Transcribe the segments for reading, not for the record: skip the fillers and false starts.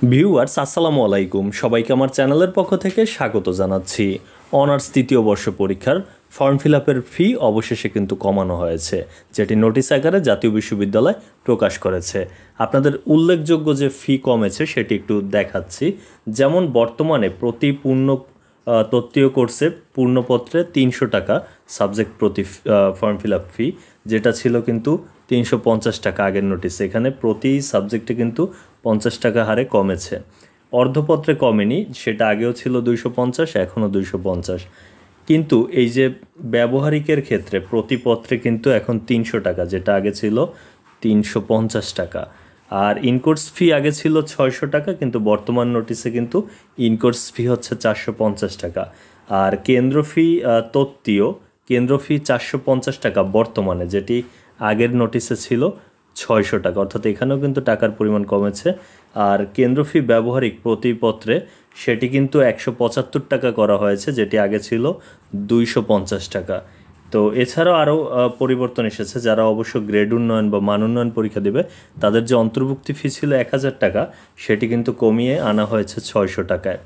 Viewers আসসালামু আলাইকুম, সবাইকে আমার চ্যানেলের পক্ষ থেকে স্বাগত জানাচ্ছি। অনার্স তৃতীয় বর্ষ পরীক্ষার ফর্ম ফিল আপের ফি অবশেষে কিন্তু কমানো হয়েছে, যেটি নোটিশ আকারে জাতীয় বিশ্ববিদ্যালয় প্রকাশ করেছে। আপনাদের উল্লেখযোগ্য যে ফি কমেছে সেটি একটু দেখাচ্ছি। যেমন বর্তমানে প্রতি পূর্ণ তত্ত্বীয় কোর্সে পূর্ণপত্রে ৩০০ টাকা সাবজেক্ট প্রতি ফর্ম ফিল আপ ফি, যেটা ছিল কিন্তু ৩৫০ টাকা আগের নোটিশে। এখানে প্রতি সাবজেক্টে কিন্তু 50 টাকা হারে কমেছে। অর্ধপত্রে কমেনি, সেটা আগেও ছিল 250, এখনও 250। কিন্তু এই যে ব্যবহারিকের ক্ষেত্রে প্রতি পত্রে কিন্তু এখন 300 টাকা, যেটা আগে ছিল 350 টাকা। আর ইনকোর্স ফি আগে ছিল 600 টাকা, কিন্তু বর্তমান নোটিশে কিন্তু ইনকোর্স ফি হচ্ছে 450 টাকা। আর কেন্দ্র ফি তত্ত্বীয় কেন্দ্র ফি 450 টাকা বর্তমানে, যেটি আগের নোটিশে ছিল 600 টাকা, অর্থাৎ এখানেও কিন্তু টাকার পরিমাণ কমেছে। আর কেন্দ্র ফি ব্যবহারিক প্রতিপত্রে সেটি কিন্তু 175 টাকা করা হয়েছে, যেটি আগে ছিল 250 টাকা। তো এছাড়াও আরও পরিবর্তন এসেছে। যারা অবশ্য গ্রেড উন্নয়ন বা মান উন্নয়ন পরীক্ষা দেবে তাদের যে অন্তর্ভুক্তি ফি ছিল 1000 টাকা, সেটি কিন্তু কমিয়ে আনা হয়েছে 600 টাকায়।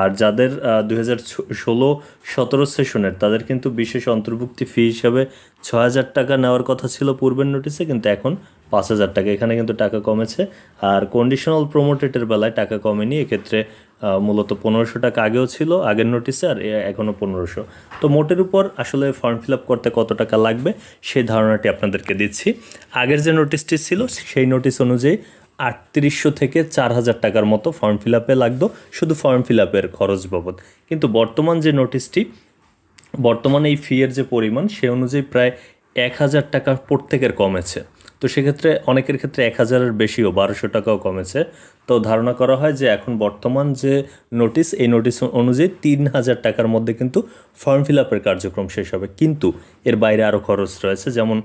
আর যাদের 2016-17 সেশনের, তাদের কিন্তু বিশেষ অন্তর্ভুক্তি ফি হিসাবে 6000 টাকা নেওয়ার কথা ছিল পূর্বের নোটিশে, কিন্তু এখন 5000 টাকা। এখানে কিন্তু টাকা কমেছে। আর কন্ডিশনাল প্রমোটেটের বেলায় টাকা কমেনি, এক্ষেত্রে মূলত 1500 টাকা আগেও ছিল আগের নোটিশে, আর এখনও 1500। তো মোটের উপর আসলে ফর্ম ফিল আপ করতে কত টাকা লাগবে সেই ধারণাটি আপনাদেরকে দিচ্ছি। আগের যে নোটিশটি ছিল সেই নোটিশ অনুযায়ী 3800 থেকে 4000 টাকার মতো ফর্ম ফিল আপে লাগতো, শুধু ফর্ম ফিল আপের খরচ বাবদ। কিন্তু বর্তমান যে নোটিশটি, বর্তমানে এই ফি এর যে পরিমাণ সে অনুযায়ী প্রায় 1000 টাকা প্রত্যেকের কমেছে। তো সেক্ষেত্রে অনেকের ক্ষেত্রে 1000-এর বেশিও 1200 টাকাও কমেছে। তো ধারণা করা হয় যে এখন বর্তমান যে নোটিশ, এই নোটিশ অনুযায়ী 3000 টাকার মধ্যে কিন্তু ফর্ম ফিল আপের কার্যক্রম শেষ হবে। কিন্তু এর বাইরে আরও খরচ রয়েছে, যেমন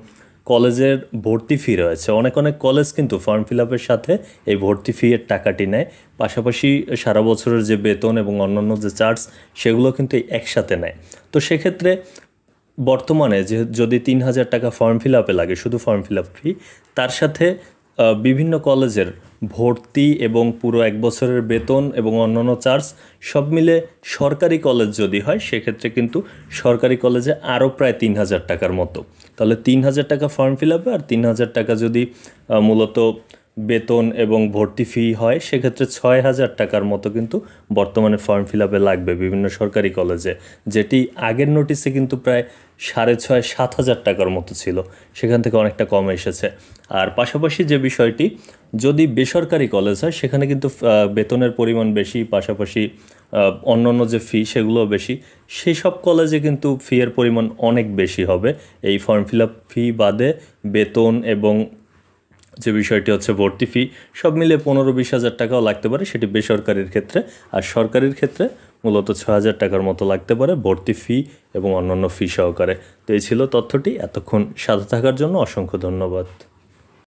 কলেজের ভর্তি ফি রয়েছে। অনেক কলেজ কিন্তু ফর্ম ফিল আপের সাথে এই ভর্তি ফি এর টাকাটি নেয়, পাশাপাশি সারা বছরের যে বেতন এবং অন্যান্য যে চার্জ সেগুলো কিন্তু একসাথে নেয়। তো সেক্ষেত্রে বর্তমানে যে যদি 3000 টাকা ফর্ম ফিল আপে লাগে শুধু ফর্ম ফিল আপ ফি, তার সাথে বিভিন্ন কলেজের ভর্তি এবং পুরো এক বছরের বেতন এবং অন্যান্য চার্জ সব মিলে সরকারি কলেজ যদি হয়, সেক্ষেত্রে কিন্তু সরকারি কলেজে আরও প্রায় 3000 টাকার মতো। তাহলে 3000 টাকা ফর্ম ফিল আপে আর 3000 টাকা যদি মূলত বেতন এবং ভর্তি ফি হয়, সেক্ষেত্রে 6000 টাকার মতো কিন্তু বর্তমানে ফর্ম ফিল আপে লাগবে বিভিন্ন সরকারি কলেজে, যেটি আগের নোটিশে কিন্তু প্রায় 6500-7000 টাকার মতো ছিল, সেখান থেকে অনেকটা কমে এসেছে। আর পাশাপাশি যে বিষয়টি, যদি বেসরকারি কলেজ হয় সেখানে কিন্তু বেতনের পরিমাণ বেশি, পাশাপাশি অন্যান্য যে ফি সেগুলোও বেশি। সেই সব কলেজে কিন্তু ফি এর পরিমাণ অনেক বেশি হবে। এই ফর্ম ফিল আপ ফি বাদে বেতন এবং যে বিষয়টি হচ্ছে ভর্তি ফি সব মিলে 15-20 হাজার টাকাও লাগতে পারে, সেটি বেসরকারির ক্ষেত্রে। আর সরকারির ক্ষেত্রে মূলত 6000 টাকার মতো লাগতে পারে ভর্তি ফি এবং অন্যান্য ফি সহকারে। তো এই ছিল তথ্যটি। এতক্ষণ সাথে থাকার জন্য অসংখ্য ধন্যবাদ।